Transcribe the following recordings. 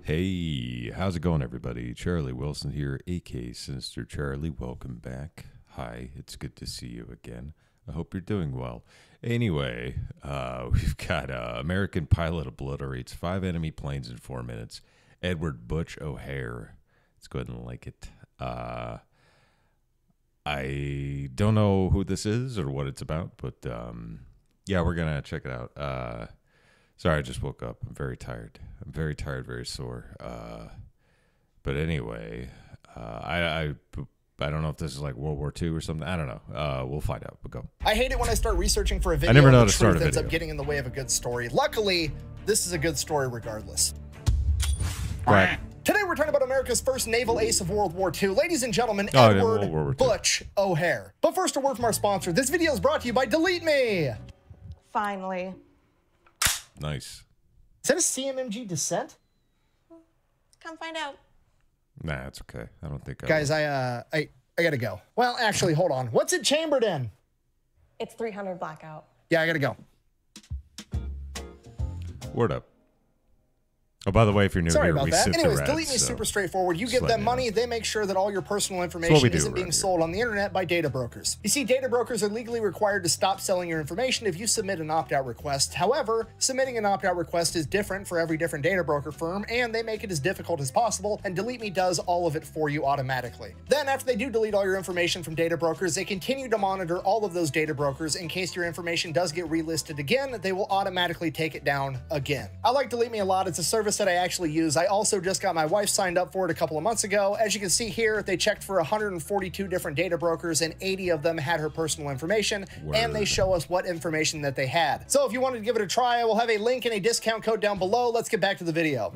Hey, how's it going, everybody? Charlie Wilson here, aka Sinister Charlie. Welcome back. Hi, it's good to see you again. I hope you're doing well. Anyway, we've got American pilot obliterates 5 enemy planes in 4 minutes. Edward Butch O'Hare. Let's go ahead and like it. I don't know who this is or what it's about, but yeah, we're going to check it out. Sorry, I just woke up. I'm very tired. I'm very tired, very sore. But anyway, I don't know if this is like World War II or something. I don't know. We'll find out. We'll go. I hate it when I start researching for a video. I never know how and to start a ends video. up getting in the way of a good story. Luckily, this is a good story regardless. Right. Today we're talking about America's first naval ace of World War II. Ladies and gentlemen, Oh, yeah, Edward World War II. Butch O'Hare. But first, a word from our sponsor. This video is brought to you by Delete Me. Finally. Nice. Is that a CMMG Descent? Come find out. Nah, it's okay. I don't think Guys, I gotta go. Well, actually, hold on. What's it chambered in? It's 300 blackout. Yeah, I gotta go. Word up. Oh, by the way, if you're new Sorry here, about we that. sit Anyways, the Delete reds, Me is so super straightforward. You just give letting them you money, know. they make sure that all your personal what information we do isn't being around here. sold on the internet by data brokers. You see, data brokers are legally required to stop selling your information if you submit an opt-out request. However, submitting an opt-out request is different for every different data broker firm, and they make it as difficult as possible, and Delete Me does all of it for you automatically. Then, after they do delete all your information from data brokers, they continue to monitor all of those data brokers in case your information does get relisted again. They will automatically take it down again. I like Delete Me a lot. It's a service that I actually use. I also just got my wife signed up for it a couple of months ago. As you can see here, they checked for 142 different data brokers, and 80 of them had her personal information, and they show us what information that they had. So if you wanted to give it a try, I will have a link and a discount code down below. Let's get back to the video.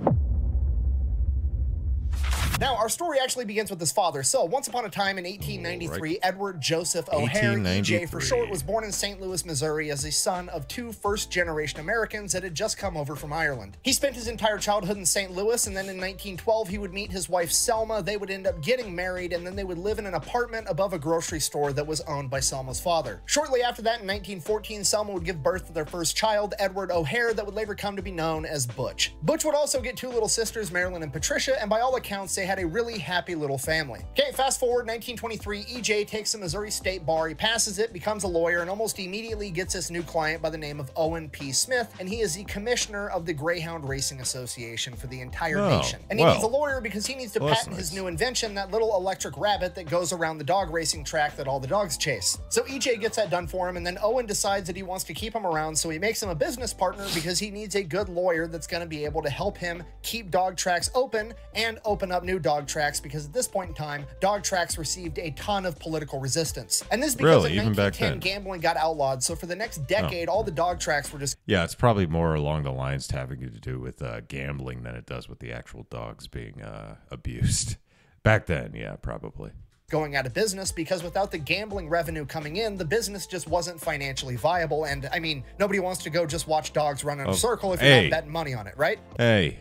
Now, our story actually begins with his father. So, once upon a time in 1893, Edward Joseph O'Hare, EJ for short, was born in St. Louis, Missouri as the son of 2 first-generation Americans that had just come over from Ireland. He spent his entire childhood in St. Louis, and then in 1912, he would meet his wife Selma. They would end up getting married, and then they would live in an apartment above a grocery store that was owned by Selma's father. Shortly after that, in 1914, Selma would give birth to their first child, Edward O'Hare, that would later come to be known as Butch. Butch would also get 2 little sisters, Marilyn and Patricia, and by all accounts, they had a really happy little family. Okay, fast forward 1923, EJ takes the Missouri State Bar, he passes it, becomes a lawyer, and almost immediately gets this new client by the name of Owen P. Smith, and he is the commissioner of the Greyhound Racing Association for the entire nation. And he needs a lawyer because he needs to patent his new invention, that little electric rabbit that goes around the dog racing track that all the dogs chase. So EJ gets that done for him, and then Owen decides that he wants to keep him around, so he makes him a business partner because he needs a good lawyer that's going to be able to help him keep dog tracks open and open up new dog tracks, because at this point in time, dog tracks received a ton of political resistance. And this is because in 1910, gambling got outlawed, so for the next decade, all the dog tracks were just... Yeah, it's probably more along the lines having to do with gambling than it does with the actual dogs being abused. Back then, yeah, probably. Going out of business, because without the gambling revenue coming in, the business just wasn't financially viable. And I mean, nobody wants to go just watch dogs run in a circle if you're not betting money on it, right? Hey,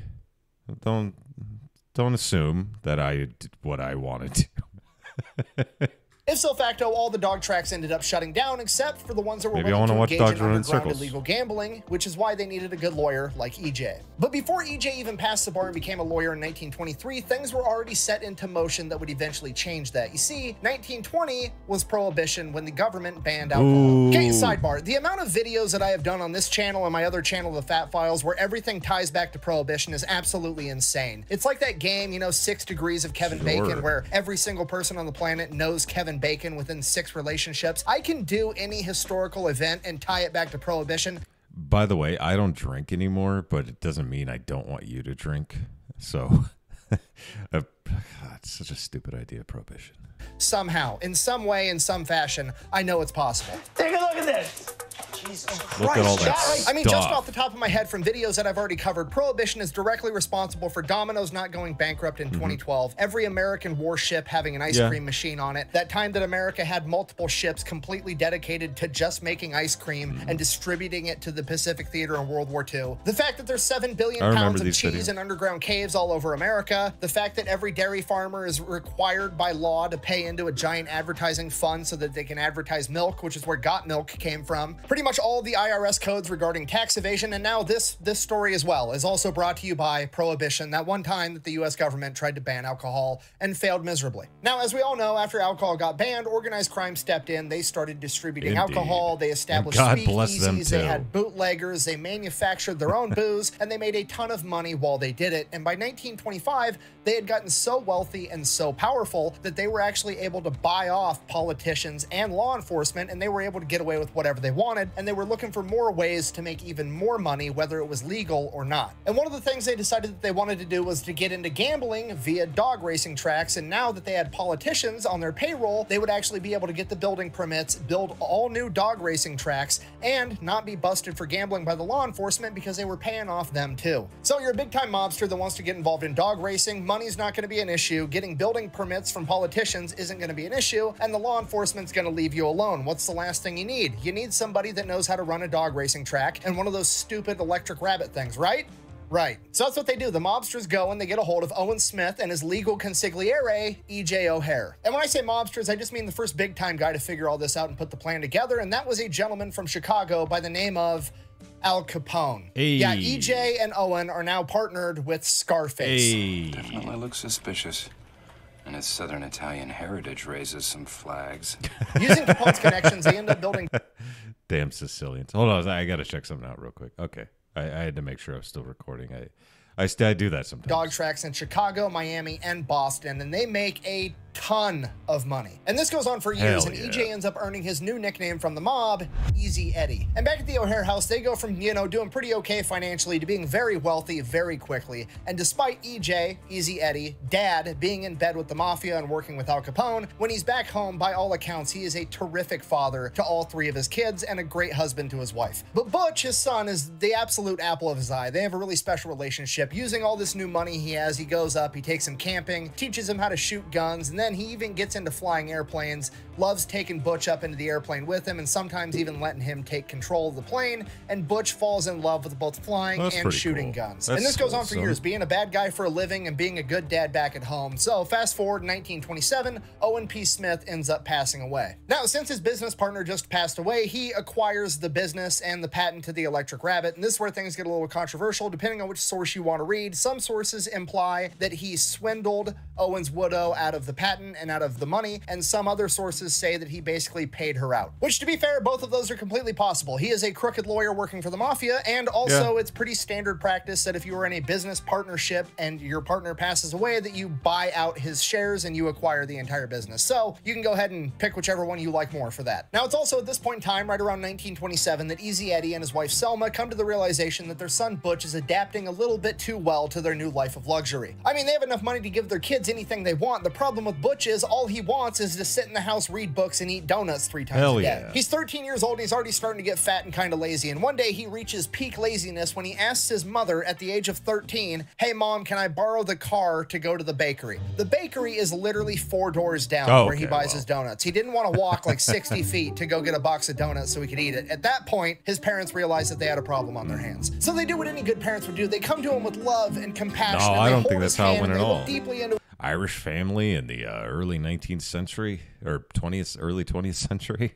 don't assume that I did what I wanted to. Ipso facto, all the dog tracks ended up shutting down, except for the ones that were Maybe I willing want to to watch engage dogs in run in underground circles. illegal gambling, which is why they needed a good lawyer like EJ. But before EJ even passed the bar and became a lawyer in 1923, things were already set into motion that would eventually change that. You see, 1920 was Prohibition, when the government banned alcohol. Okay, sidebar. The amount of videos that I have done on this channel and my other channel, The Fat Files, where everything ties back to Prohibition is absolutely insane. It's like that game, you know, 6 Degrees of Kevin Bacon, where every single person on the planet knows Kevin Bacon within 6 relationships. I can do any historical event and tie it back to Prohibition. By the way, I don't drink anymore, but it doesn't mean I don't want you to drink. So, God, it's such a stupid idea, Prohibition. Somehow, in some way, in some fashion, I know it's possible. Take a look at this. Jesus Christ. Look at all that stuff. I mean, just off the top of my head from videos that I've already covered, Prohibition is directly responsible for Domino's not going bankrupt in 2012, every American warship having an ice cream machine on it, that time that America had multiple ships completely dedicated to just making ice cream and distributing it to the Pacific Theater in World War II, the fact that there's 7 billion pounds of cheese in underground caves all over America, the fact that every dairy farmer is required by law to pay into a giant advertising fund so that they can advertise milk, which is where Got Milk came from. Pretty much much all the IRS codes regarding tax evasion, and now this story as well is also brought to you by Prohibition, that one time that the US government tried to ban alcohol and failed miserably. Now, as we all know, after alcohol got banned, organized crime stepped in. They started distributing alcohol. They established speakeasies. They had bootleggers. They manufactured their own booze, and they made a ton of money while they did it. And by 1925, they had gotten so wealthy and so powerful that they were actually able to buy off politicians and law enforcement, and they were able to get away with whatever they wanted, and they were looking for more ways to make even more money, whether it was legal or not. And one of the things they decided that they wanted to do was to get into gambling via dog racing tracks, and now that they had politicians on their payroll, they would actually be able to get the building permits, build all new dog racing tracks, and not be busted for gambling by the law enforcement because they were paying off them too. So you're a big-time mobster that wants to get involved in dog racing, money's not going to be an issue, getting building permits from politicians isn't going to be an issue, and the law enforcement's going to leave you alone. What's the last thing you need? You need somebody that knows how to run a dog racing track and one of those stupid electric rabbit things, right? Right. So that's what they do. The mobsters go and they get a hold of Owen Smith and his legal consigliere, E.J. O'Hare. And when I say mobsters, I just mean the first big-time guy to figure all this out and put the plan together, and that was a gentleman from Chicago by the name of Al Capone. Hey. Yeah, EJ and Owen are now partnered with Scarface. Hey. Definitely looks suspicious. And his Southern Italian heritage raises some flags. Using Capone's connections, they end up building... Damn Sicilians. Hold on, I got to check something out real quick. Okay. I had to make sure I was still recording. I do that sometimes. Dog tracks in Chicago, Miami, and Boston, and they make a ton of money. And this goes on for years, and EJ ends up earning his new nickname from the mob, Easy Eddie. And back at the O'Hare house, they go from, you know, doing pretty okay financially to being very wealthy very quickly. And despite EJ, Easy Eddie, dad, being in bed with the mafia and working with Al Capone, when he's back home, by all accounts, he is a terrific father to all three of his kids and a great husband to his wife. But Butch, his son, is the absolute apple of his eye. They have a really special relationship. Using all this new money he has, he goes up, he takes him camping, teaches him how to shoot guns, and then he even gets into flying airplanes, loves taking Butch up into the airplane with him, and sometimes even letting him take control of the plane, and Butch falls in love with both flying and shooting guns. And this goes on for years, being a bad guy for a living and being a good dad back at home. So fast forward 1927, Owen P. Smith ends up passing away. Now, since his business partner just passed away, he acquires the business and the patent to the electric rabbit, and this is where things get a little controversial depending on which source you want to read. Some sources imply that he swindled Owen's widow out of the patent and out of the money, and some other sources say that he basically paid her out. Which, to be fair, both of those are completely possible. He is a crooked lawyer working for the mafia, and also it's pretty standard practice that if you are in a business partnership and your partner passes away, that you buy out his shares and you acquire the entire business. So you can go ahead and pick whichever one you like more for that. Now, it's also at this point in time, right around 1927, that Easy Eddie and his wife Selma come to the realization that their son Butch is adapting a little bit too well to their new life of luxury. I mean, they have enough money to give their kids anything they want. The problem with Butch is all he wants is to sit in the house, read books, and eat donuts 3 times a day. He's 13 years old and he's already starting to get fat and kind of lazy. And one day he reaches peak laziness when he asks his mother at the age of 13, "Hey mom, can I borrow the car to go to the bakery?" The bakery is literally 4 doors down where he buys his donuts. He didn't want to walk like 60 feet to go get a box of donuts so he could eat it. At that point, his parents realized that they had a problem on their hands. So they do what any good parents would do. They come to him with love and compassion. No, and I they don't hold think his that's how it hand went and at they look all. deeply into Irish family in the early 19th century or early 20th century.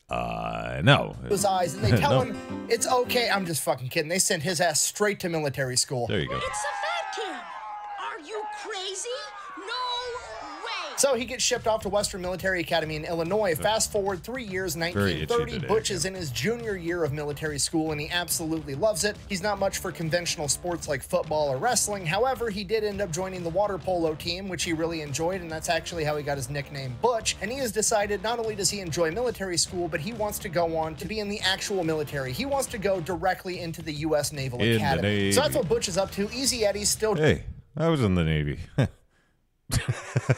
No. his eyes and they tell him it's okay. I'm just fucking kidding. They sent his ass straight to military school. There you go. It's a fat camp. Are you crazy? No way. So he gets shipped off to Western Military Academy in Illinois. Fast forward 3 years, 1930. Butch is in his junior year of military school, and he absolutely loves it. He's not much for conventional sports like football or wrestling. However, he did end up joining the water polo team, which he really enjoyed, and that's actually how he got his nickname Butch. And he has decided not only does he enjoy military school, but he wants to go on to be in the actual military. He wants to go directly into the U.S. Naval Academy. So that's what Butch is up to. Easy Eddie's still... Hey, I was in the Navy.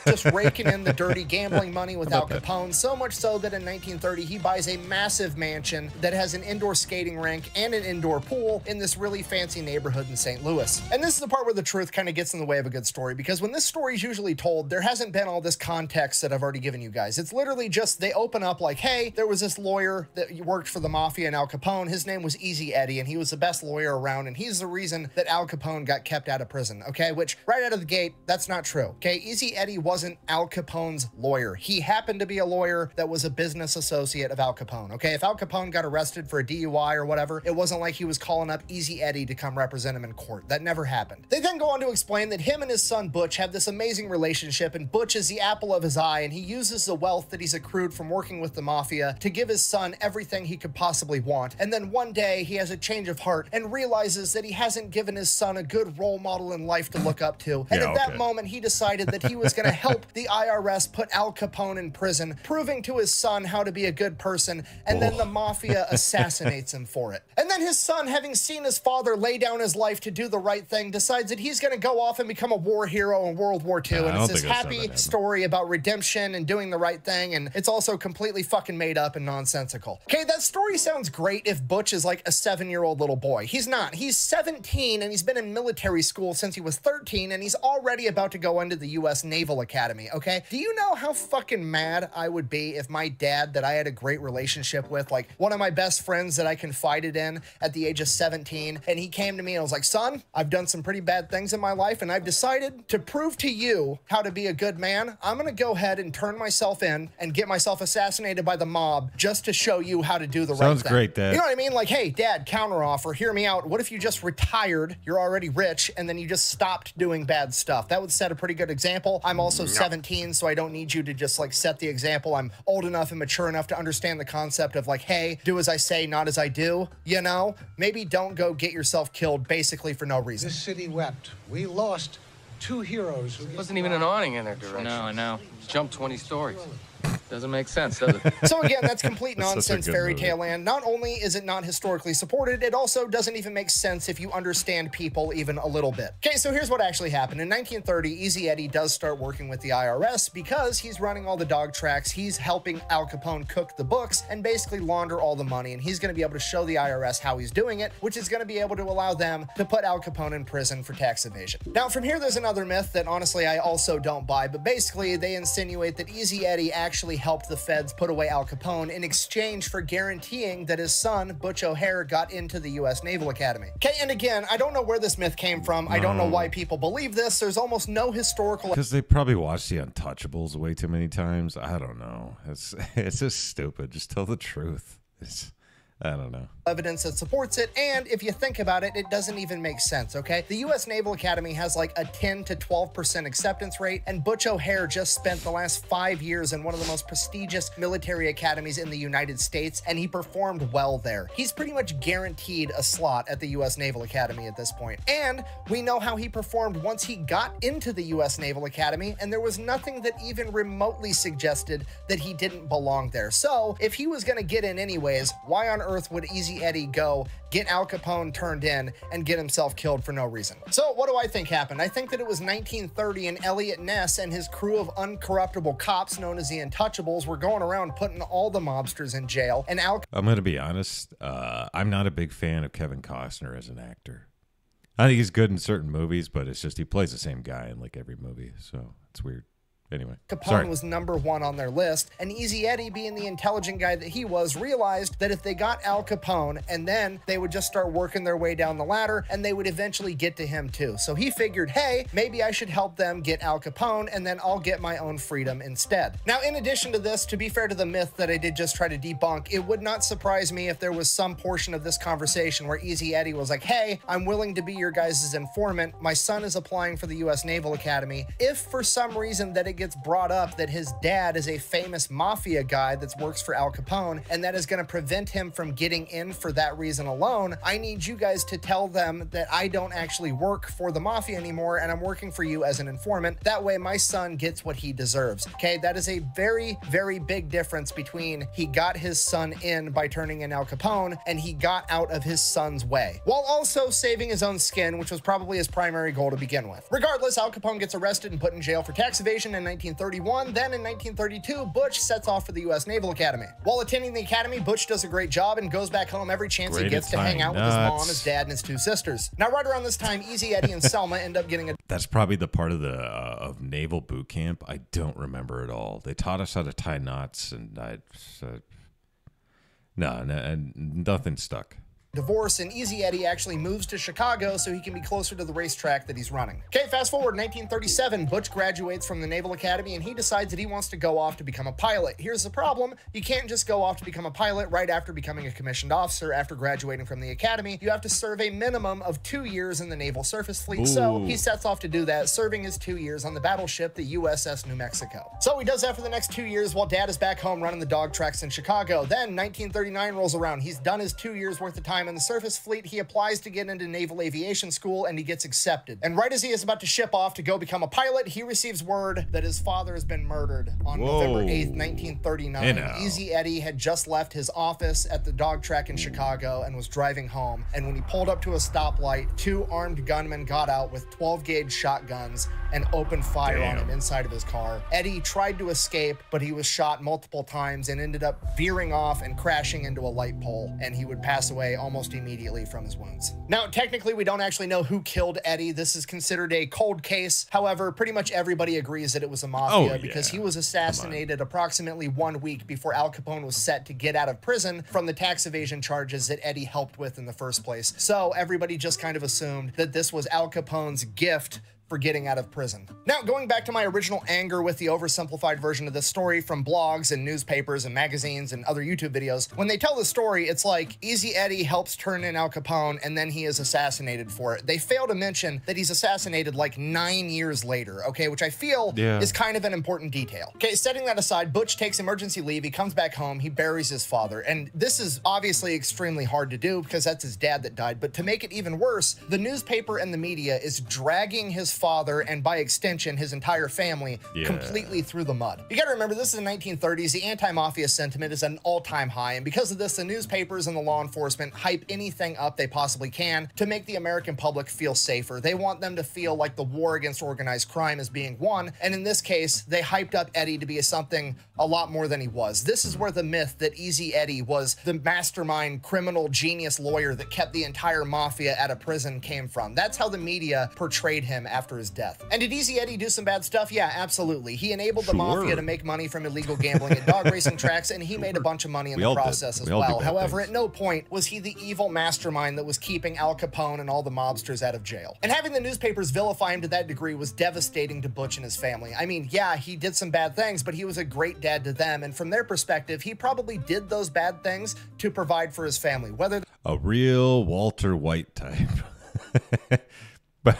just raking in the dirty gambling money with Al Capone, so much so that in 1930 he buys a massive mansion that has an indoor skating rink and an indoor pool in this really fancy neighborhood in St. Louis. And this is the part where the truth kind of gets in the way of a good story, because when this story is usually told, there hasn't been all this context that I've already given you guys. It's literally just they open up like, hey, there was this lawyer that worked for the mafia and Al Capone. His name was Easy Eddie, and he was the best lawyer around, and he's the reason that Al Capone got kept out of prison, okay? Which, right out of the gate, that's not true, okay? Easy Eddie wasn't Al Capone's lawyer. He happened to be a lawyer that was a business associate of Al Capone, okay? If Al Capone got arrested for a DUI or whatever, it wasn't like he was calling up Easy Eddie to come represent him in court. That never happened. They then go on to explain that him and his son Butch have this amazing relationship, and Butch is the apple of his eye, and he uses the wealth that he's accrued from working with the mafia to give his son everything he could possibly want. And then one day he has a change of heart and realizes that he hasn't given his son a good role model in life to look up to. And at that moment, he decided that he was going to help the IRS put Al Capone in prison, proving to his son how to be a good person, and then the mafia assassinates him for it. And then his son, having seen his father lay down his life to do the right thing, decides that he's going to go off and become a war hero in World War II. And it's this happy story about redemption and doing the right thing, and it's also completely fucking made up and nonsensical. Okay, that story sounds great if Butch is like a 7-year-old little boy. He's not. He's 17, and he's been in military school since he was 13, and he's already about to go into the U.S. Naval Academy, okay? Do you know how fucking mad I would be if my dad, that I had a great relationship with, like one of my best friends that I confided in at the age of 17, and he came to me and was like, son, I've done some pretty bad things in my life, and I've decided to prove to you how to be a good man. I'm gonna go ahead and turn myself in and get myself assassinated by the mob just to show you how to do the right thing. Sounds great, Dad. You know what I mean? Like, hey, Dad, counteroffer, hear me out. What if you just retired, you're already rich, and then you just stopped doing bad stuff? That would set a pretty good example. I'm also 17, so I don't need you to just like set the example. I'm old enough and mature enough to understand the concept of like, hey, do as I say, not as I do, you know? Maybe don't go get yourself killed basically for no reason. This city wept. We lost 2 heroes. Wasn't even an awning in their direction. No, I know. Jumped 20 stories. Doesn't make sense, does it? So again, that's complete nonsense fairy tale land. Not only is it not historically supported, it also doesn't even make sense if you understand people even a little bit. Okay, so here's what actually happened. In 1930, Easy Eddie does start working with the IRS because he's running all the dog tracks, he's helping Al Capone cook the books, and basically launder all the money, and he's going to be able to show the IRS how he's doing it, which is going to be able to allow them to put Al Capone in prison for tax evasion. Now, from here, there's another myth that honestly I also don't buy, but basically they insinuate that Easy Eddie actually helped the feds put away Al Capone in exchange for guaranteeing that his son, Butch O'Hare, got into the U.S. Naval Academy. Okay, and again, I don't know where this myth came from. I don't know why people believe this. There's almost no historical... Because they probably watched The Untouchables way too many times. I don't know. It's just stupid. Just tell the truth. I don't know. Evidence that supports it, and if you think about it, it doesn't even make sense, okay? The U.S. Naval Academy has like a 10 to 12% acceptance rate, and Butch O'Hare just spent the last 5 years in one of the most prestigious military academies in the United States, and he performed well there. He's pretty much guaranteed a slot at the U.S. Naval Academy at this point. And we know how he performed once he got into the U.S. Naval Academy, and there was nothing that even remotely suggested that he didn't belong there. So, if he was gonna get in anyways, why on earth would Easy Eddie go get Al Capone turned in and get himself killed for no reason? So what do I think happened? I think that it was 1930 and Elliot Ness and his crew of uncorruptible cops known as the Untouchables were going around putting all the mobsters in jail, and I'm going to be honest, I'm not a big fan of Kevin Costner as an actor. I think he's good in certain movies, but it's just he plays the same guy in like every movie, so it's weird. Anyway, Capone was #1 on their list, and Easy Eddie, being the intelligent guy that he was, realized that if they got Al Capone, and then they would just start working their way down the ladder, and they would eventually get to him too. So he figured, hey, maybe I should help them get Al Capone, and then I'll get my own freedom instead. Now, in addition to this, to be fair to the myth that I did just try to debunk, it would not surprise me if there was some portion of this conversation where Easy Eddie was like, hey, I'm willing to be your guys' informant. My son is applying for the U.S. Naval Academy. If for some reason that it gets brought up that his dad is a famous mafia guy that works for Al Capone, and that is going to prevent him from getting in for that reason alone, I need you guys to tell them that I don't actually work for the mafia anymore, and I'm working for you as an informant. That way my son gets what he deserves. Okay, that is a very, very big difference between he got his son in by turning in Al Capone, and he got out of his son's way, while also saving his own skin, which was probably his primary goal to begin with. Regardless, Al Capone gets arrested and put in jail for tax evasion in 1931. Then in 1932, Butch sets off for the U.S. Naval Academy. While attending the academy, Butch does a great job and goes back home every chance he gets to hang out with his mom, his dad, and his 2 sisters. Now, right around this time, Easy Eddie and Selma end up getting a... That's probably the part of the of naval boot camp I don't remember at all. They taught us how to tie knots, and nothing stuck. divorce, and Easy Eddie actually moves to Chicago so he can be closer to the racetrack that he's running. Okay, fast forward 1937, Butch graduates from the Naval Academy and he decides that he wants to go off to become a pilot. Here's the problem: you can't just go off to become a pilot right after becoming a commissioned officer after graduating from the academy. You have to serve a minimum of 2 years in the Naval Surface Fleet. Ooh. So he sets off to do that, serving his 2 years on the battleship, the USS New Mexico. So he does that for the next 2 years while dad is back home running the dog tracks in Chicago. Then 1939 rolls around. He's done his 2 years worth of time in the surface fleet. He applies to get into Naval Aviation School and he gets accepted. And right as he is about to ship off to go become a pilot, he receives word that his father has been murdered on November 8th, 1939. Easy Eddie had just left his office at the dog track in Chicago and was driving home. And when he pulled up to a stoplight, 2 armed gunmen got out with 12-gauge shotguns and opened fire on him inside of his car. Eddie tried to escape, but he was shot multiple times and ended up veering off and crashing into a light pole, and he would pass away almost immediately from his wounds. Now, technically, we don't actually know who killed Eddie. This is considered a cold case. However, pretty much everybody agrees that it was a mafia because he was assassinated approximately 1 week before Al Capone was set to get out of prison from the tax evasion charges that Eddie helped with in the first place. So everybody just kind of assumed that this was Al Capone's gift for getting out of prison. Now, going back to my original anger with the oversimplified version of this story from blogs and newspapers and magazines and other YouTube videos, when they tell the story, it's like Easy Eddie helps turn in Al Capone and then he is assassinated for it. They fail to mention that he's assassinated like 9 years later, okay, which I feel is kind of an important detail. Okay, setting that aside, Butch takes emergency leave, he comes back home, he buries his father, and this is obviously extremely hard to do because that's his dad that died, but to make it even worse, the newspaper and the media is dragging his father and by extension his entire family completely through the mud. You gotta remember, this is the 1930s. The anti-mafia sentiment is at an all-time high, and because of this, the newspapers and the law enforcement hype anything up they possibly can to make the American public feel safer. They want them to feel like the war against organized crime is being won, and in this case, they hyped up Eddie to be something a lot more than he was. This is where the myth that Easy Eddie was the mastermind criminal genius lawyer that kept the entire mafia out of prison came from. That's how the media portrayed him after his death. And did Easy Eddie do some bad stuff? Yeah, absolutely. He enabled the mafia to make money from illegal gambling at dog racing tracks, and he made a bunch of money in the process as well. However, at no point was he the evil mastermind that was keeping Al Capone and all the mobsters out of jail. And having the newspapers vilify him to that degree was devastating to Butch and his family. I mean, yeah, he did some bad things, but he was a great dad to them, and from their perspective, he probably did those bad things to provide for his family. Whether a real Walter White type. But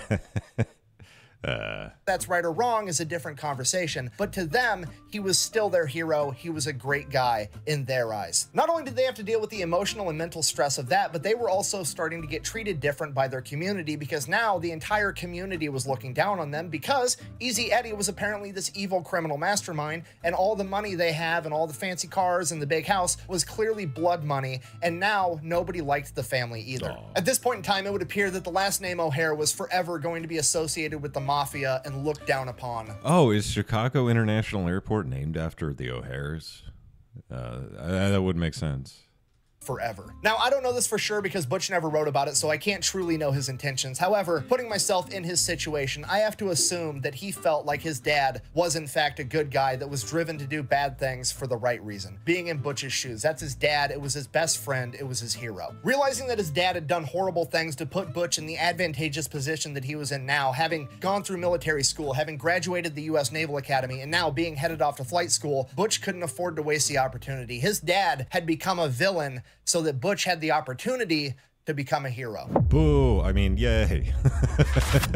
that's right or wrong is a different conversation, but to them, he was still their hero. He was a great guy in their eyes. Not only did they have to deal with the emotional and mental stress of that, but they were also starting to get treated different by their community because now the entire community was looking down on them because Easy Eddie was apparently this evil criminal mastermind, and all the money they have and all the fancy cars and the big house was clearly blood money, and now nobody liked the family either. At this point in time, it would appear that the last name O'Hare was forever going to be associated with the mafia and looked down upon. Oh, is Chicago International Airport named after the O'Hares? That would make sense. Forever. Now, I don't know this for sure because Butch never wrote about it, so I can't truly know his intentions. However, putting myself in his situation, I have to assume that he felt like his dad was in fact a good guy that was driven to do bad things for the right reason. Being in Butch's shoes, that's his dad, it was his best friend, it was his hero. Realizing that his dad had done horrible things to put Butch in the advantageous position that he was in now, having gone through military school, having graduated the U.S. Naval Academy, and now being headed off to flight school, Butch couldn't afford to waste the opportunity. His dad had become a villain so that Butch had the opportunity to become a hero. Boo, I mean, yay.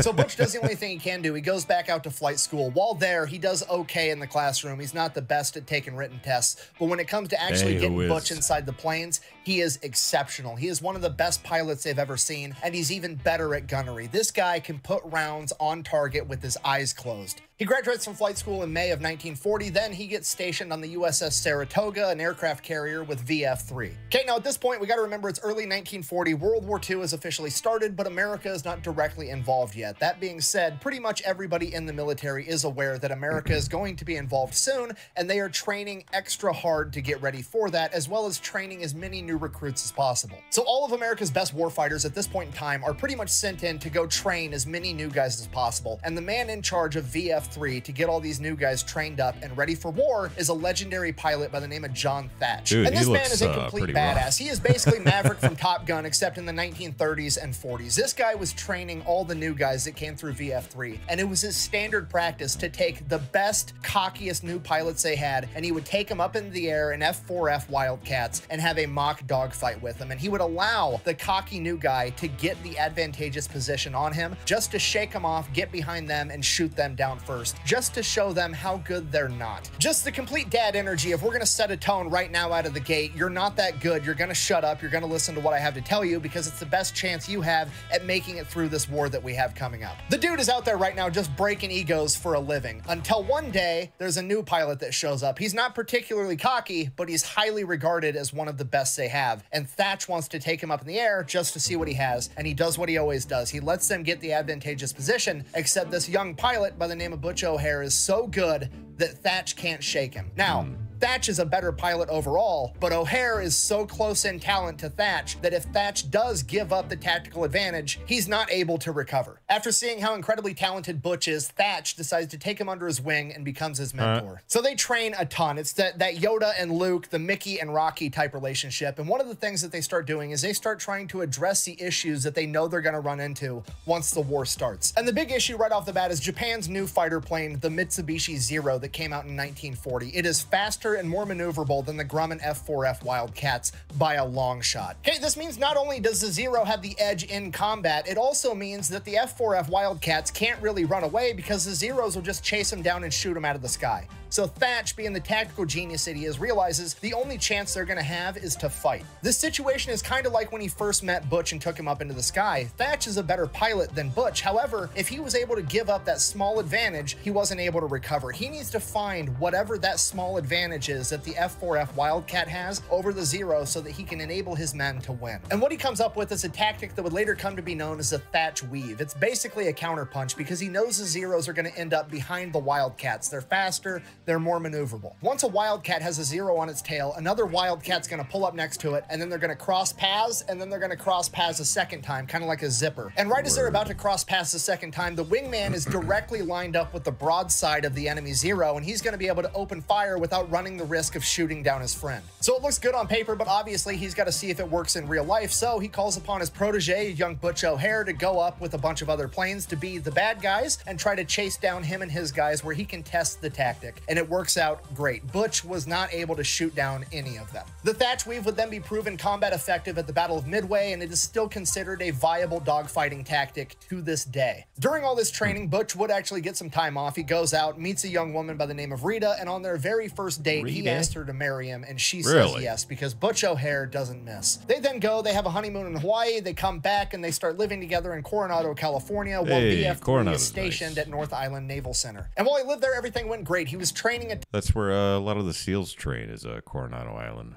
So Butch does the only thing he can do. He goes back out to flight school. While there, he does okay in the classroom. He's not the best at taking written tests, but when it comes to actually getting Butch inside the planes, he is exceptional. He is one of the best pilots they've ever seen, and he's even better at gunnery. This guy can put rounds on target with his eyes closed. He graduates from flight school in May of 1940. Then he gets stationed on the USS Saratoga, an aircraft carrier with VF-3. Okay, now at this point, we got to remember it's early 1940. World War II has officially started, but America is not directly involved yet. That being said, pretty much everybody in the military is aware that America is going to be involved soon, and they are training extra hard to get ready for that, as well as training as many new recruits as possible. So all of America's best warfighters at this point in time are pretty much sent in to go train as many new guys as possible, and the man in charge of VF VF-3 to get all these new guys trained up and ready for war is a legendary pilot by the name of John Thatch. Dude, and this he man looks, is a complete pretty badass. rough. He is basically Maverick from Top Gun, except in the 1930s and 40s. This guy was training all the new guys that came through VF-3, and it was his standard practice to take the best, cockiest new pilots they had, and he would take them up into the air in F-4F Wildcats and have a mock dogfight with them. And he would allow the cocky new guy to get the advantageous position on him just to shake them off, get behind them, and shoot them down first, just to show them how good they're not. Just the complete dad energy. If we're gonna set a tone right now out of the gate, you're not that good, you're gonna shut up, you're gonna listen to what I have to tell you, because it's the best chance you have at making it through this war that we have coming up. The dude is out there right now just breaking egos for a living, until one day there's a new pilot that shows up. He's not particularly cocky, but he's highly regarded as one of the best they have, and Thatch wants to take him up in the air just to see what he has, and he does what he always does. He lets them get the advantageous position, except this young pilot by the name of Butch O'Hare is so good that Thatch can't shake him. Now, Thatch is a better pilot overall, but O'Hare is so close in talent to Thatch that if Thatch does give up the tactical advantage, he's not able to recover. After seeing how incredibly talented Butch is, Thatch decides to take him under his wing and becomes his mentor. So they train a ton. It's that Yoda and Luke, the Mickey and Rocky type relationship. And one of the things that they start doing is they start trying to address the issues that they know they're going to run into once the war starts. And the big issue right off the bat is Japan's new fighter plane, the Mitsubishi Zero, that came out in 1940. It is faster and more maneuverable than the Grumman F-4F Wildcats by a long shot. Okay, this means not only does the Zero have the edge in combat, it also means that the F-4F Wildcats can't really run away because the Zeros will just chase them down and shoot them out of the sky. So Thatch, being the tactical genius that he is, realizes the only chance they're going to have is to fight. This situation is kind of like when he first met Butch and took him up into the sky. Thatch is a better pilot than Butch. However, if he was able to give up that small advantage, he wasn't able to recover. He needs to find whatever that small advantage is that the F-4F Wildcat has over the Zero so that he can enable his men to win. And what he comes up with is a tactic that would later come to be known as the Thatch Weave. It's basically a counterpunch because he knows the Zeros are going to end up behind the Wildcats. They're faster, they're more maneuverable. Once a Wildcat has a Zero on its tail, another Wildcat's going to pull up next to it, and then they're going to cross paths, and then they're going to cross paths a second time, kind of like a zipper. And right as they're about to cross paths the second time, the wingman is directly lined up with the broadside of the enemy Zero, and he's going to be able to open fire without running the risk of shooting down his friend. So it looks good on paper, but obviously he's got to see if it works in real life, so he calls upon his protege, young Butch O'Hare, to go up with a bunch of other planes to be the bad guys and try to chase down him and his guys where he can test the tactic. And it works out great. Butch was not able to shoot down any of them. The Thatch Weave would then be proven combat effective at the Battle of Midway, and it is still considered a viable dogfighting tactic to this day. During all this training, Butch would actually get some time off. He goes out, meets a young woman by the name of Rita, and on their very first date, he asks her to marry him, and she says yes, because Butch O'Hare doesn't miss. They then go, they have a honeymoon in Hawaii, they come back, and they start living together in Coronado, California, while VF-3 is stationed at North Island Naval Center. And while he lived there, everything went great. He was training at... That's where a lot of the SEALs train, is Coronado Island.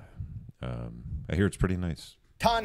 I hear it's pretty nice.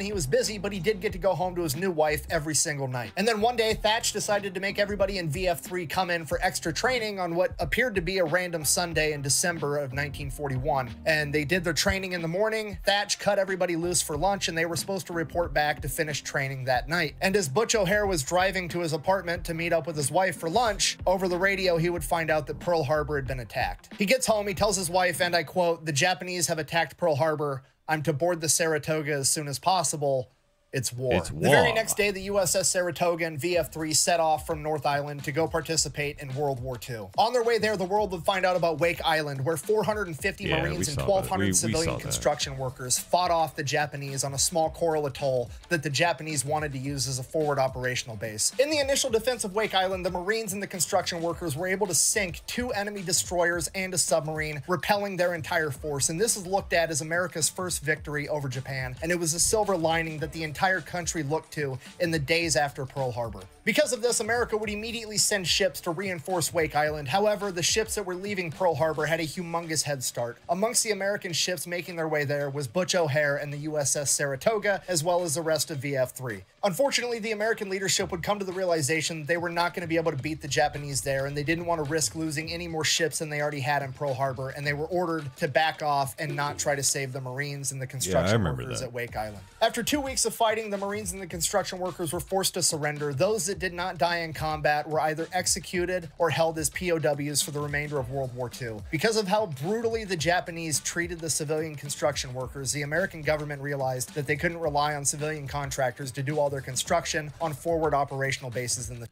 He was busy, but he did get to go home to his new wife every single night. And then one day, Thatch decided to make everybody in VF-3 come in for extra training on what appeared to be a random Sunday in December of 1941. And they did their training in the morning. Thatch cut everybody loose for lunch, and they were supposed to report back to finish training that night. And as Butch O'Hare was driving to his apartment to meet up with his wife for lunch, over the radio, he would find out that Pearl Harbor had been attacked. He gets home, he tells his wife, and I quote, "The Japanese have attacked Pearl Harbor. I'm to board the Saratoga as soon as possible. It's war. The very next day, the USS Saratoga and VF-3 set off from North Island to go participate in World War II. On their way there, the world would find out about Wake Island, where 450 Marines and 1,200 civilian construction workers fought off the Japanese on a small coral atoll that the Japanese wanted to use as a forward operational base. In the initial defense of Wake Island, the Marines and the construction workers were able to sink 2 enemy destroyers and a submarine, repelling their entire force. And this is looked at as America's first victory over Japan, and it was a silver lining that the entire country looked to in the days after Pearl Harbor. Because of this, America would immediately send ships to reinforce Wake Island. However, the ships that were leaving Pearl Harbor had a humongous head start. Amongst the American ships making their way there was Butch O'Hare and the USS Saratoga, as well as the rest of VF-3. Unfortunately, the American leadership would come to the realization that they were not going to be able to beat the Japanese there, and they didn't want to risk losing any more ships than they already had in Pearl Harbor, and they were ordered to back off and not try to save the Marines and the construction workers at Wake Island. After 2 weeks of fighting, fighting, the Marines and the construction workers were forced to surrender. Those that did not die in combat were either executed or held as POWs for the remainder of World War II. Because of how brutally the Japanese treated the civilian construction workers, the American government realized that they couldn't rely on civilian contractors to do all their construction on forward operational bases in the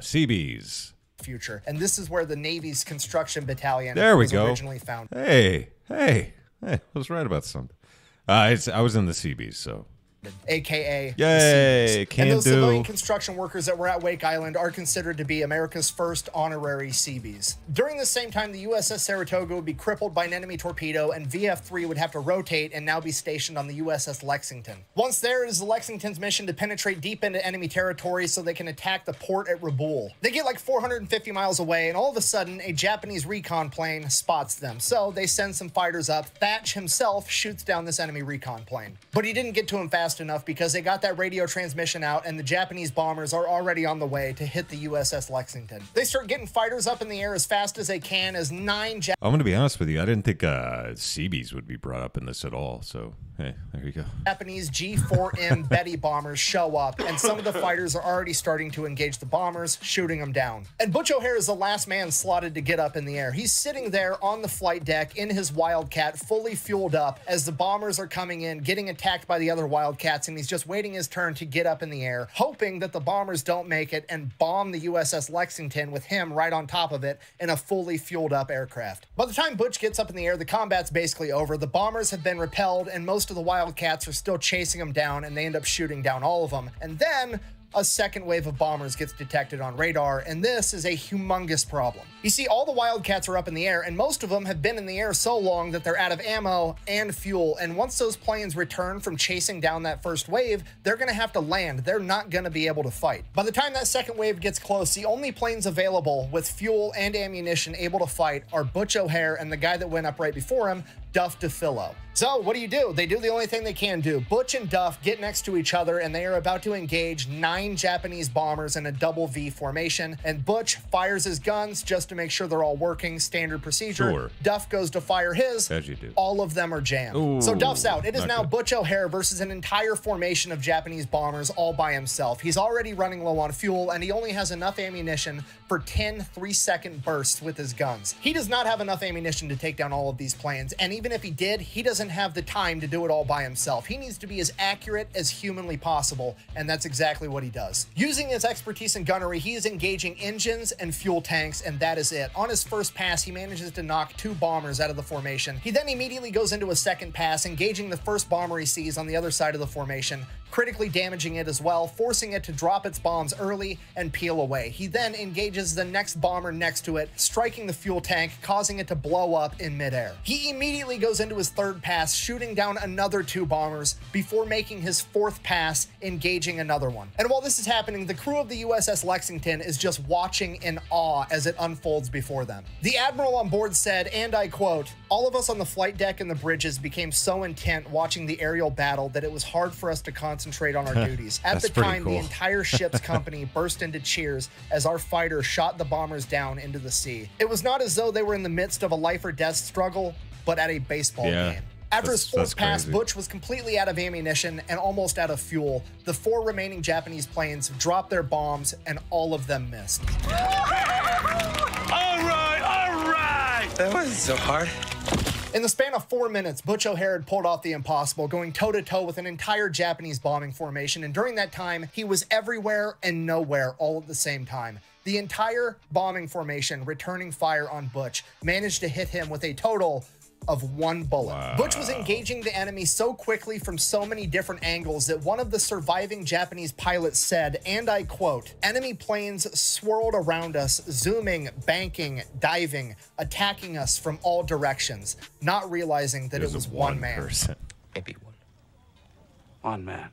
Seabees. future. And this is where the Navy's construction battalion was originally found. Hey, I was right about something. I was in the Seabees, so. AKA yay, and those civilian construction workers that were at Wake Island are considered to be America's first honorary Seabees. During the same time, the USS Saratoga would be crippled by an enemy torpedo, and VF-3 would have to rotate and now be stationed on the USS Lexington. Once there, it is the Lexington's mission to penetrate deep into enemy territory so they can attack the port at Rabaul. They get like 450 miles away, and all of a sudden, a Japanese recon plane spots them. So they send some fighters up. Thatch himself shoots down this enemy recon plane. But he didn't get to him fast enough because they got that radio transmission out, and the Japanese bombers are already on the way to hit the USS Lexington. They start getting fighters up in the air as fast as they can as I'm going to be honest with you. I didn't think Seabees would be brought up in this at all. So, hey, there you go. Japanese G4M Betty bombers show up, and some of the fighters are already starting to engage the bombers, shooting them down. And Butch O'Hare is the last man slotted to get up in the air. He's sitting there on the flight deck in his Wildcat, fully fueled up, as the bombers are coming in, getting attacked by the other Wildcats, and he's just waiting his turn to get up in the air, hoping that the bombers don't make it and bomb the USS Lexington with him right on top of it in a fully fueled up aircraft. By the time Butch gets up in the air, the combat's basically over. The bombers have been repelled, and most of the Wildcats are still chasing them down, and they end up shooting down all of them. And then a second wave of bombers gets detected on radar, and this is a humongous problem. You see, all the Wildcats are up in the air, and most of them have been in the air so long that they're out of ammo and fuel, and once those planes return from chasing down that first wave, they're gonna have to land. They're not gonna be able to fight. By the time that second wave gets close, the only planes available with fuel and ammunition able to fight are Butch O'Hare and the guy that went up right before him, Duff DeFillo. So what do? They do the only thing they can do. Butch and Duff get next to each other, and they are about to engage 9 Japanese bombers in a double V formation, and Butch fires his guns just to make sure they're all working, standard procedure. Sure. Duff goes to fire his. As you do. All of them are jammed. Ooh, so Duff's out. It is now good. Butch O'Hare versus an entire formation of Japanese bombers all by himself. He's already running low on fuel, and he only has enough ammunition for 10 3-second bursts with his guns. He does not have enough ammunition to take down all of these planes, and even if he did, he doesn't have the time to do it all by himself. He needs to be as accurate as humanly possible, and that's exactly what he does. Using his expertise in gunnery, he is engaging engines and fuel tanks, and that is it. On his first pass, he manages to knock 2 bombers out of the formation. He then immediately goes into a second pass, engaging the first bomber he sees on the other side of the formation, critically damaging it as well, forcing it to drop its bombs early and peel away. He then engages the next bomber next to it, striking the fuel tank, causing it to blow up in midair. He immediately goes into his third pass, shooting down another 2 bombers before making his 4th pass, engaging another one. And while this is happening, the crew of the USS Lexington is just watching in awe as it unfolds before them. The admiral on board said, and I quote, "All of us on the flight deck and the bridges became so intent watching the aerial battle that it was hard for us to concentrate on our duties. At the time, the entire ship's company burst into cheers as our fighter shot the bombers down into the sea. It was not as though they were in the midst of a life or death struggle, but at a baseball game." After his 4th pass, Butch was completely out of ammunition and almost out of fuel. The 4 remaining Japanese planes dropped their bombs, and all of them missed. All right! That wasn't so hard. In the span of 4 minutes, Butch O'Hare had pulled off the impossible, going toe-to-toe with an entire Japanese bombing formation, and during that time, he was everywhere and nowhere all at the same time. The entire bombing formation, returning fire on Butch, managed to hit him with a total of 1 bullet. Wow. Butch was engaging the enemy so quickly from so many different angles that one of the surviving Japanese pilots said, and I quote, "Enemy planes swirled around us, zooming, banking, diving, attacking us from all directions," not realizing that it was one man. Person. Maybe One man.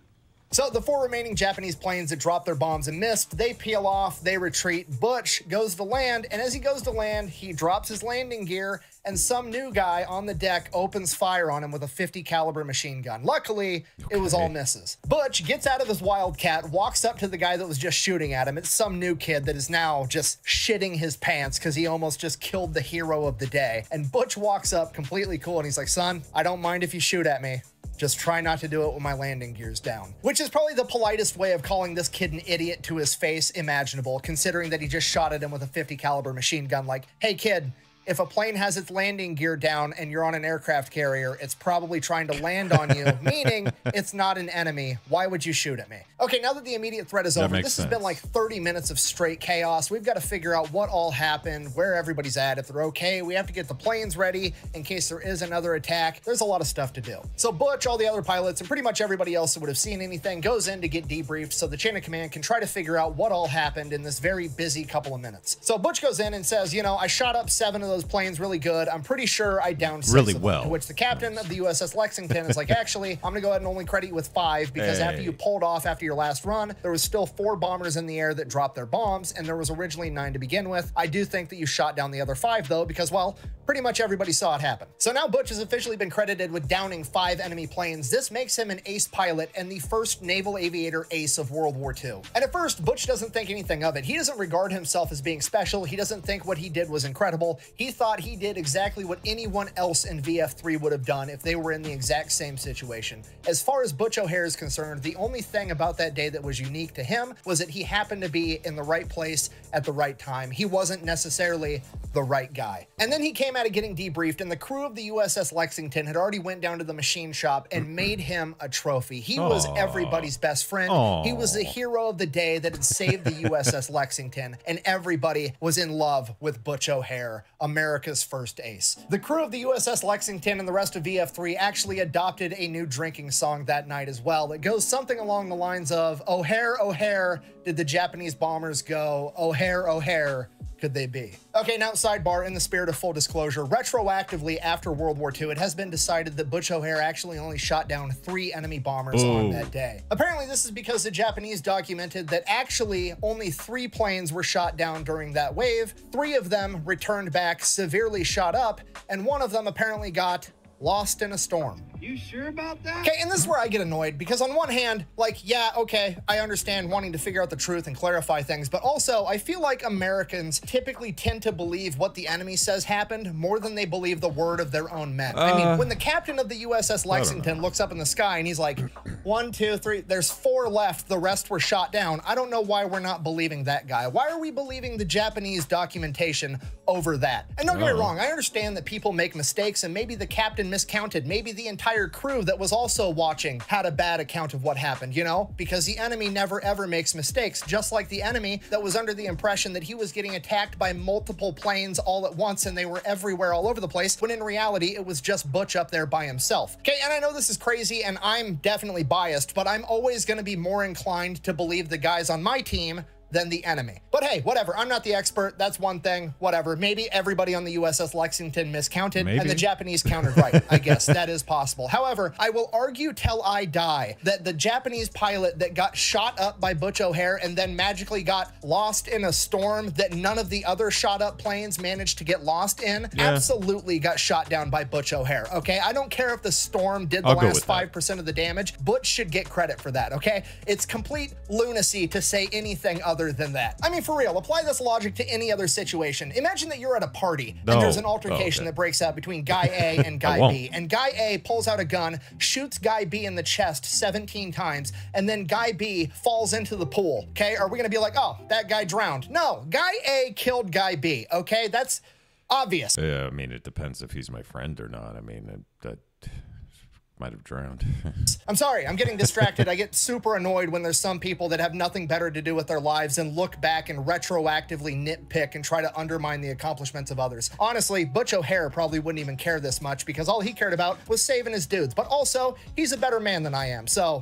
So the 4 remaining Japanese planes that dropped their bombs and missed, they peel off, they retreat. Butch goes to land, and as he goes to land, he drops his landing gear, and some new guy on the deck opens fire on him with a 50 caliber machine gun. Luckily, it was all misses. Butch gets out of his Wildcat, walks up to the guy that was just shooting at him. It's some new kid that is now just shitting his pants because he almost just killed the hero of the day. And Butch walks up completely cool, and he's like, "Son, I don't mind if you shoot at me. Just try not to do it with my landing gears down. Which is probably the politest way of calling this kid an idiot to his face imaginable, considering that he just shot at him with a 50 caliber machine gun like, hey kid, if a plane has its landing gear down and you're on an aircraft carrier, it's probably trying to land on you, meaning it's not an enemy. Why would you shoot at me? Okay, now that the immediate threat is over, this has been like 30 minutes of straight chaos. We've got to figure out what all happened, where everybody's at, if they're okay. We have to get the planes ready in case there is another attack. There's a lot of stuff to do. So Butch, all the other pilots, and pretty much everybody else that would have seen anything goes in to get debriefed so the chain of command can try to figure out what all happened in this very busy couple of minutes. So Butch goes in and says, you know, I shot up 7 of those planes really good. I'm pretty sure I downed 6 really of them. well. To which the captain of the USS Lexington is like, actually, I'm going to go ahead and only credit you with 5 because after you pulled off after your last run, there was still 4 bombers in the air that dropped their bombs, and there was originally 9 to begin with. I do think that you shot down the other 5 though, because, well, pretty much everybody saw it happen. So now Butch has officially been credited with downing 5 enemy planes. This makes him an ace pilot and the first naval aviator ace of World War II. And at first, Butch doesn't think anything of it. He doesn't regard himself as being special. He doesn't think what he did was incredible. He thought he did exactly what anyone else in VF3 would have done if they were in the exact same situation. As far as Butch O'Hare is concerned, the only thing about that day that was unique to him was that he happened to be in the right place at the right time. He wasn't necessarily the right guy. And then he came out of getting debriefed, and the crew of the USS Lexington had already went down to the machine shop and made him a trophy. He was everybody's best friend. He was the hero of the day that had saved the USS Lexington, and everybody was in love with Butch O'Hare, America's first ace. The crew of the USS Lexington and the rest of VF3 actually adopted a new drinking song that night as well. It goes something along the lines of, O'Hare, O'Hare, did the Japanese bombers go? O'Hare, O'Hare, could they be? Okay, now sidebar, in the spirit of full disclosure, retroactively after World War II, it has been decided that Butch O'Hare actually only shot down 3 enemy bombers on that day. Apparently this is because the Japanese documented that actually only 3 planes were shot down during that wave, 3 of them returned back severely shot up, and 1 of them apparently got lost in a storm. You sure about that? Okay, and this is where I get annoyed, because on one hand, like, yeah, okay, I understand wanting to figure out the truth and clarify things, but also I feel like Americans typically tend to believe what the enemy says happened more than they believe the word of their own men. I mean, when the captain of the USS Lexington looks up in the sky and he's like, 1, 2, 3, there's 4 left, the rest were shot down. I don't know why we're not believing that guy. Why are we believing the Japanese documentation over that? And don't get me wrong, I understand that people make mistakes, and maybe the captain miscounted, maybe the entire crew that was also watching had a bad account of what happened, you know, because the enemy never ever makes mistakes, just like the enemy that was under the impression that he was getting attacked by multiple planes all at once and they were everywhere all over the place, when in reality it was just Butch up there by himself. Okay, and I know this is crazy and I'm definitely biased, but I'm always going to be more inclined to believe the guys on my team than the enemy. But hey, whatever, I'm not the expert, that's one thing, whatever. Maybe everybody on the USS Lexington miscounted and the Japanese counted right. I guess that is possible. However, I will argue till I die that the Japanese pilot that got shot up by Butch O'Hare and then magically got lost in a storm that none of the other shot up planes managed to get lost in absolutely got shot down by Butch O'Hare, okay? I don't care if the storm did the last 5% of the damage. Butch should get credit for that, okay? It's complete lunacy to say anything other than that. I mean, for real, apply this logic to any other situation. Imagine that you're at a party and there's an altercation that breaks out between guy A and guy B, and guy A pulls out a gun, shoots guy B in the chest 17 times, and then guy B falls into the pool, okay? Are we gonna be like, oh, that guy drowned? No, guy A killed guy B, okay? That's obvious. Yeah, I mean, it depends if he's my friend or not. I mean, that might have drowned. I'm sorry, I'm getting distracted. I get super annoyed when there's some people that have nothing better to do with their lives and look back and retroactively nitpick and try to undermine the accomplishments of others. Honestly, Butch O'Hare probably wouldn't even care this much because all he cared about was saving his dudes. But also, he's a better man than I am, so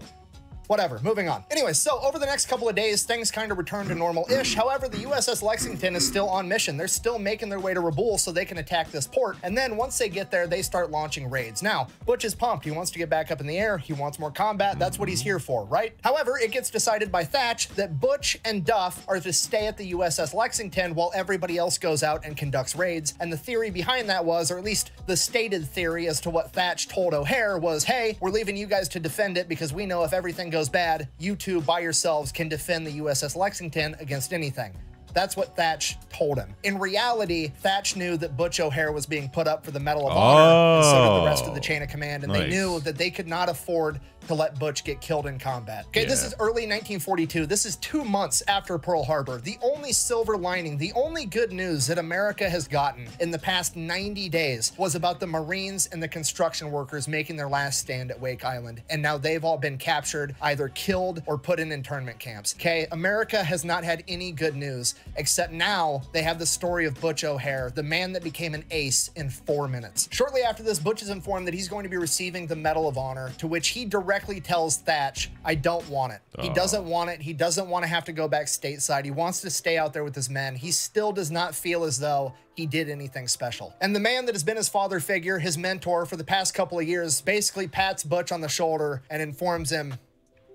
whatever, moving on. Anyway, so over the next couple of days, things kind of return to normal-ish. However, the USS Lexington is still on mission. They're still making their way to Rabaul so they can attack this port. And then once they get there, they start launching raids. Now, Butch is pumped. He wants to get back up in the air. He wants more combat. That's what he's here for, right? However, it gets decided by Thatch that Butch and Duff are to stay at the USS Lexington while everybody else goes out and conducts raids. And the theory behind that was, or at least the stated theory as to what Thatch told O'Hare was, hey, we're leaving you guys to defend it because we know if everything goes bad, you two by yourselves can defend the USS Lexington against anything. That's what Thatch told him. In reality, Thatch knew that Butch O'Hare was being put up for the Medal of Honor, and so did the rest of the chain of command, and they knew that they could not afford to let Butch get killed in combat. Okay, this is early 1942. This is 2 months after Pearl Harbor. The only silver lining, the only good news that America has gotten in the past 90 days was about the Marines and the construction workers making their last stand at Wake Island. And now they've all been captured, either killed or put in internment camps. Okay, America has not had any good news, except now they have the story of Butch O'Hare, the man that became an ace in 4 minutes. Shortly after this, Butch is informed that he's going to be receiving the Medal of Honor, to which he directly tells Thatch, I don't want it. He doesn't want it. He doesn't want to have to go back stateside. He wants to stay out there with his men. He still does not feel as though he did anything special. And the man that has been his father figure, his mentor for the past couple of years, basically pats Butch on the shoulder and informs him,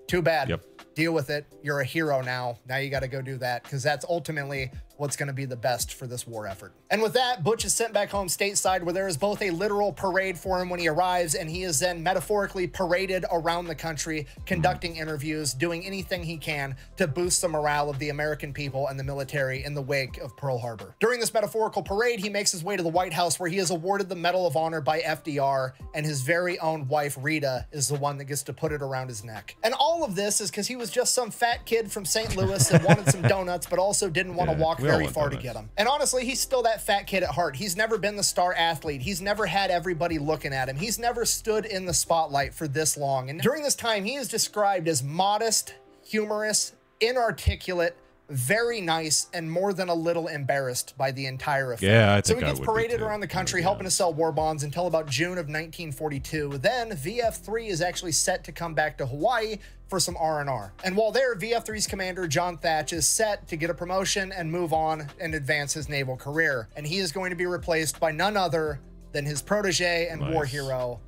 too bad. Deal with it. You're a hero now. Now you got to go do that, because that's ultimately what's going to be the best for this war effort. And with that, Butch is sent back home stateside, where there is both a literal parade for him when he arrives, and he is then metaphorically paraded around the country, conducting interviews, doing anything he can to boost the morale of the American people and the military in the wake of Pearl Harbor. During this metaphorical parade, he makes his way to the White House, where he is awarded the Medal of Honor by FDR, and his very own wife, Rita, is the one that gets to put it around his neck. And all of this is because he was just some fat kid from St. Louis that wanted some donuts, but also didn't want to walk very far to get them. And honestly, he's still that fat kid at heart. He's never been the star athlete. He's never had everybody looking at him. He's never stood in the spotlight for this long. And during this time, he is described as modest, humorous, inarticulate, very nice, and more than a little embarrassed by the entire affair. Yeah, I think so he gets paraded around the country helping to sell war bonds until about June of 1942. Then VF-3 is actually set to come back to Hawaii for some R&R. And while there, VF-3's commander, John Thatch, is set to get a promotion and move on and advance his naval career. And he is going to be replaced by none other than his protege and war hero,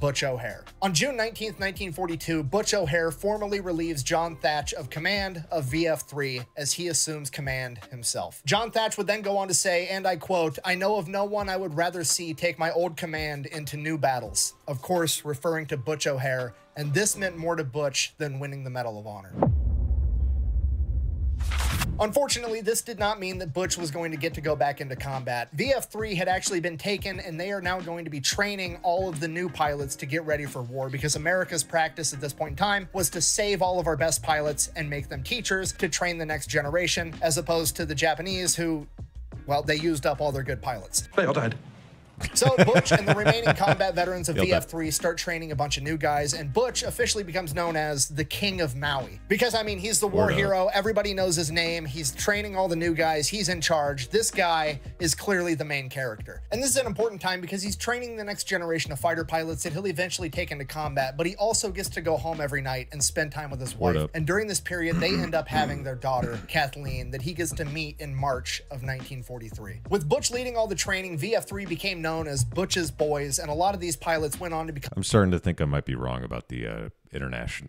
Butch O'Hare. On June 19th, 1942, Butch O'Hare formally relieves John Thatch of command of VF-3 as he assumes command himself. John Thatch would then go on to say, and I quote, "I know of no one I would rather see take my old command into new battles." Of course, referring to Butch O'Hare, and this meant more to Butch than winning the Medal of Honor. Unfortunately, this did not mean that Butch was going to get to go back into combat. VF-3 had actually been taken, and they are now going to be training all of the new pilots to get ready for war, because America's practice at this point in time was to save all of our best pilots and make them teachers to train the next generation, as opposed to the Japanese who, well, they used up all their good pilots. They all died. So Butch and the remaining combat veterans of VF-3 start training a bunch of new guys, and Butch officially becomes known as the King of Maui. Because, I mean, he's the war hero. Everybody knows his name. He's training all the new guys. He's in charge. This guy is clearly the main character. And this is an important time because he's training the next generation of fighter pilots that he'll eventually take into combat, but he also gets to go home every night and spend time with his wife. And during this period, they end up having their daughter, Kathleen, that he gets to meet in March of 1943. With Butch leading all the training, VF-3 became known as Butch's Boys, and a lot of these pilots went on to become... I'm starting to think I might be wrong about the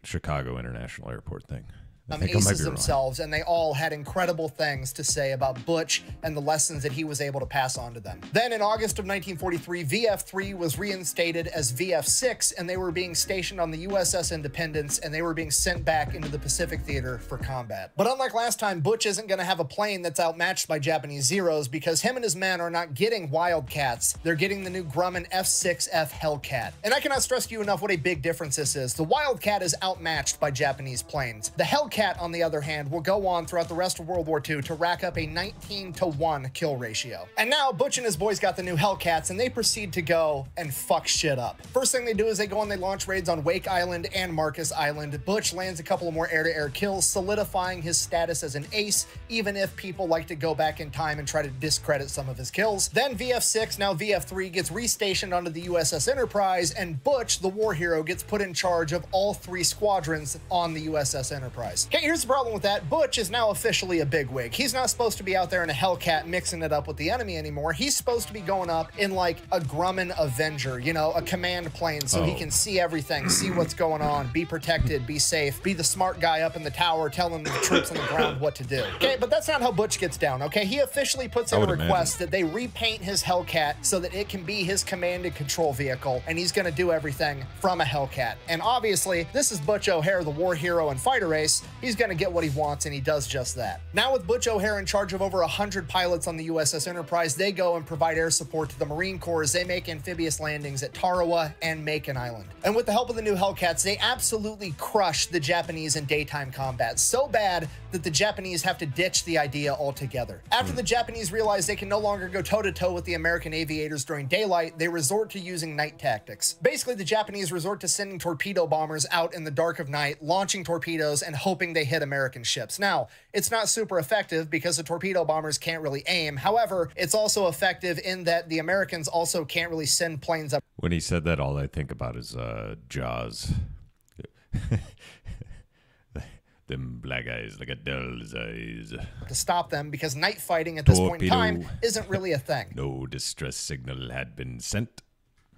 Chicago International Airport thing. aces themselves, and they all had incredible things to say about Butch and the lessons that he was able to pass on to them. Then in August of 1943, VF-3 was reinstated as VF-6, and they were being stationed on the USS Independence, and they were being sent back into the Pacific Theater for combat. But unlike last time, Butch isn't going to have a plane that's outmatched by Japanese Zeros, because him and his men are not getting Wildcats. They're getting the new Grumman F-6F Hellcat. And I cannot stress to you enough what a big difference this is. The Wildcat is outmatched by Japanese planes. The Hellcat, on the other hand, will go on throughout the rest of World War II to rack up a 19-to-1 kill ratio. And now Butch and his boys got the new Hellcats, and they proceed to go and fuck shit up. First thing they do is they go and they launch raids on Wake Island and Marcus Island. Butch lands a couple of more air-to-air kills, solidifying his status as an ace, even if people like to go back in time and try to discredit some of his kills. Then VF-6, now VF-3, gets restationed onto the USS Enterprise, and Butch, the war hero, gets put in charge of all 3 squadrons on the USS Enterprise. Okay, here's the problem with that. Butch is now officially a bigwig. He's not supposed to be out there in a Hellcat mixing it up with the enemy anymore. He's supposed to be going up in like a Grumman Avenger, you know, a command plane, so he can see everything, see what's going on, be protected, be safe, be the smart guy up in the tower telling the troops on the ground what to do. Okay, but that's not how Butch gets down, okay? He officially puts in a request that they repaint his Hellcat so that it can be his command and control vehicle, and he's gonna do everything from a Hellcat. And obviously, this is Butch O'Hare, the war hero and fighter ace. he's going to get what he wants, and he does just that. Now with Butch O'Hare in charge of over 100 pilots on the USS Enterprise, they go and provide air support to the Marine Corps as they make amphibious landings at Tarawa and Macon Island. And with the help of the new Hellcats, they absolutely crush the Japanese in daytime combat, so bad that the Japanese have to ditch the idea altogether. After the Japanese realize they can no longer go toe-to-toe with the American aviators during daylight, they resort to using night tactics. Basically, the Japanese resort to sending torpedo bombers out in the dark of night, launching torpedoes and hoping they hit American ships. Now, it's not super effective because the torpedo bombers can't really aim. However, it's also effective in that the Americans also can't really send planes up. When he said that, all I think about is Jaws. Them black eyes like a doll's eyes. To stop them because night fighting at this point in time isn't really a thing. No distress signal had been sent.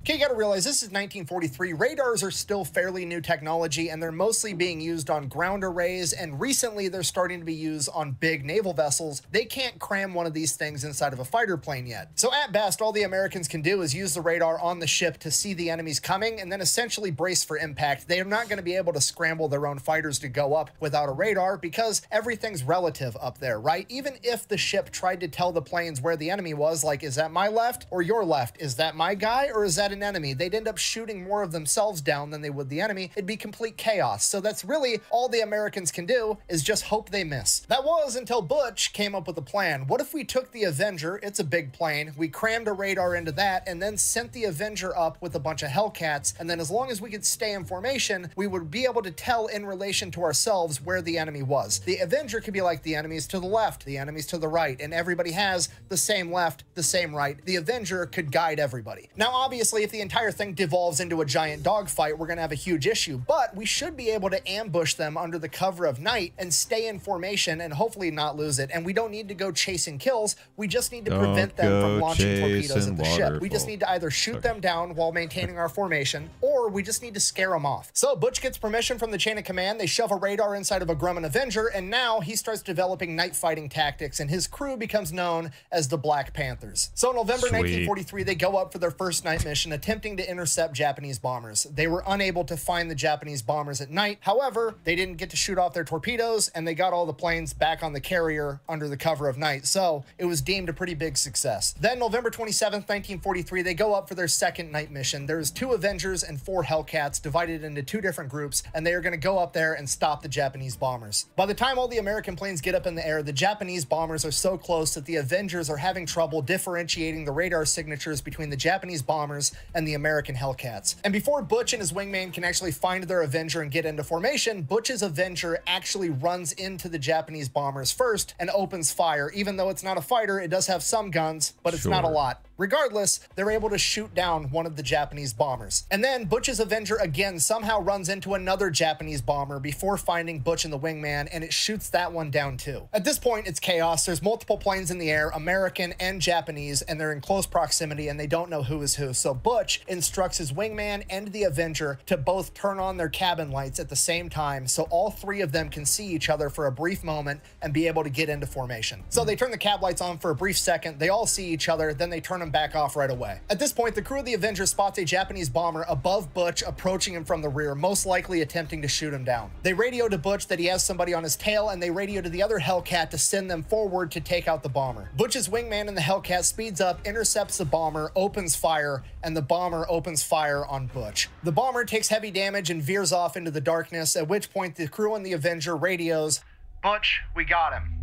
Okay, you gotta realize this is 1943. Radars are still fairly new technology, and they're mostly being used on ground arrays, and recently they're starting to be used on big naval vessels. They can't cram one of these things inside of a fighter plane yet. So at best, all the Americans can do is use the radar on the ship to see the enemies coming and then essentially brace for impact. They are not gonna be able to scramble their own fighters to go up without a radar because everything's relative up there, right? Even if the ship tried to tell the planes where the enemy was, like, is that my left or your left? Is that my guy or is that an enemy? They'd end up shooting more of themselves down than they would the enemy. It'd be complete chaos. So that's really all the Americans can do is just hope they miss. That was until Butch came up with a plan. What if we took the Avenger, it's a big plane, we crammed a radar into that and then sent the Avenger up with a bunch of Hellcats, and then as long as we could stay in formation, we would be able to tell in relation to ourselves where the enemy was. The Avenger could be like the enemies to the left, the enemies to the right, and everybody has the same left, the same right. The Avenger could guide everybody. Now obviously if the entire thing devolves into a giant dogfight, we're gonna have a huge issue, but we should be able to ambush them under the cover of night and stay in formation and hopefully not lose it. And we don't need to go chasing kills, we just need to prevent them from launching torpedoes at the ship. We just need to either shoot them down while maintaining our formation, or we just need to scare them off. So Butch gets permission from the chain of command, they shove a radar inside of a Grumman Avenger, and now he starts developing night fighting tactics, and his crew becomes known as the Black Panthers. So in November 1943, they go up for their first night mission, attempting to intercept Japanese bombers. They were unable to find the Japanese bombers at night. However, they didn't get to shoot off their torpedoes, and they got all the planes back on the carrier under the cover of night. So it was deemed a pretty big success. Then November 27th, 1943, they go up for their second night mission. There's 2 Avengers and 4 Hellcats divided into 2 different groups, and they are going to go up there and stop the Japanese bombers. By the time all the American planes get up in the air, the Japanese bombers are so close that the Avengers are having trouble differentiating the radar signatures between the Japanese bombers and the American Hellcats. And before Butch and his wingman can actually find their Avenger and get into formation, Butch's Avenger actually runs into the Japanese bombers first and opens fire. Even though it's not a fighter, it does have some guns, but it's not a lot. Regardless, they're able to shoot down one of the Japanese bombers. And then Butch's Avenger again somehow runs into another Japanese bomber before finding Butch and the wingman, and it shoots that one down too. At this point, it's chaos. There's multiple planes in the air, American and Japanese, and they're in close proximity and they don't know who is who. So Butch instructs his wingman and the Avenger to both turn on their cabin lights at the same time so all 3 of them can see each other for a brief moment and be able to get into formation. So they turn the cab lights on for a brief second, they all see each other, then they turn them back off right away. At this point, the crew of the Avenger spots a Japanese bomber above Butch approaching him from the rear, most likely attempting to shoot him down. They radio to Butch that he has somebody on his tail, and they radio to the other Hellcat to send them forward to take out the bomber. Butch's wingman and the Hellcat speeds up, intercepts the bomber, opens fire, and the bomber opens fire on Butch. The bomber takes heavy damage and veers off into the darkness, at which point the crew and the Avenger radios, "Butch, we got him.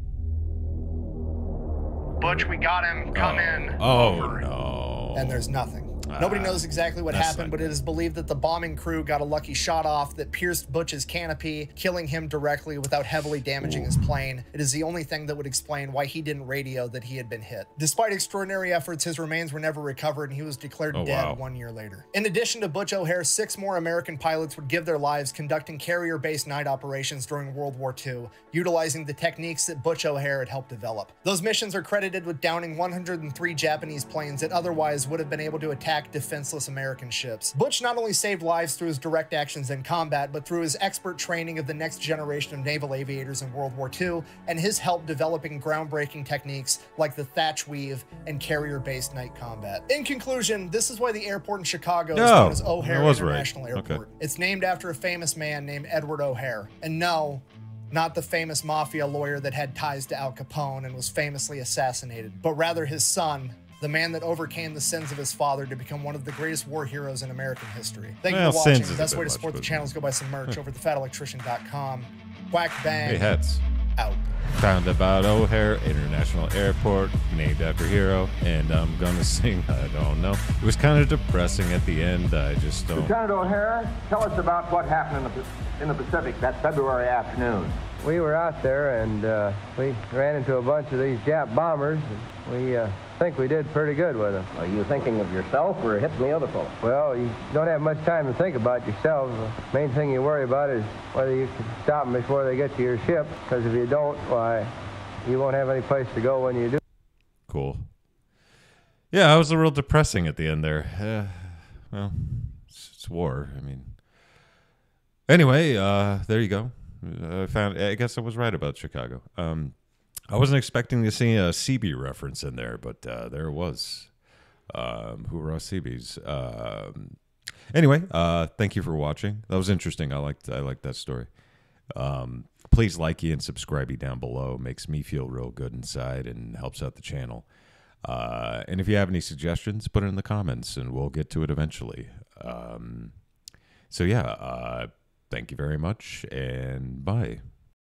Butch, we got him. Come in." Over. No. And there's nothing. Nobody knows exactly what happened, but it is believed that the bombing crew got a lucky shot off that pierced Butch's canopy, killing him directly without heavily damaging his plane. It is the only thing that would explain why he didn't radio that he had been hit. Despite extraordinary efforts, his remains were never recovered and he was declared dead 1 year later. In addition to Butch O'Hare, 6 more American pilots would give their lives conducting carrier-based night operations during World War II, utilizing the techniques that Butch O'Hare had helped develop. Those missions are credited with downing 103 Japanese planes that otherwise would have been able to attack defenseless American ships. Butch not only saved lives through his direct actions in combat, but through his expert training of the next generation of naval aviators in World War II, and his help developing groundbreaking techniques like the thatch weave and carrier-based night combat. In conclusion, this is why the airport in Chicago is known as O'Hare International Airport. It's named after a famous man named Edward O'Hare. And no, not the famous mafia lawyer that had ties to Al Capone and was famously assassinated, but rather his son, the man that overcame the sins of his father to become one of the greatest war heroes in American history. Thank you for watching. The best way to support the channel is go buy some merch over at thefatelectrician.com. Quack bang. Hey, hats. Out. Found about O'Hare International Airport, named after hero, and I'm gonna sing, I don't know. It was kind of depressing at the end. I just don't. Lieutenant O'Hare, tell us about what happened in the Pacific that February afternoon. We were out there and we ran into a bunch of these Jap bombers. We think we did pretty good with them. Are you thinking of yourself or hitting the other fellow? Well, you don't have much time to think about yourself. The main thing you worry about is whether you can stop them before they get to your ship, because if you don't, why, you won't have any place to go when you do. Cool. Yeah, it was a real depressing at the end there. Well, it's war. I mean, anyway, there you go. I guess I was right about Chicago. I wasn't expecting to see a CB reference in there, but there it was. Hoorah CBs. Anyway, thank you for watching. That was interesting. I liked that story. Please like and subscribe down below. It makes me feel real good inside and helps out the channel. And if you have any suggestions, put it in the comments and we'll get to it eventually. So yeah, thank you very much and bye.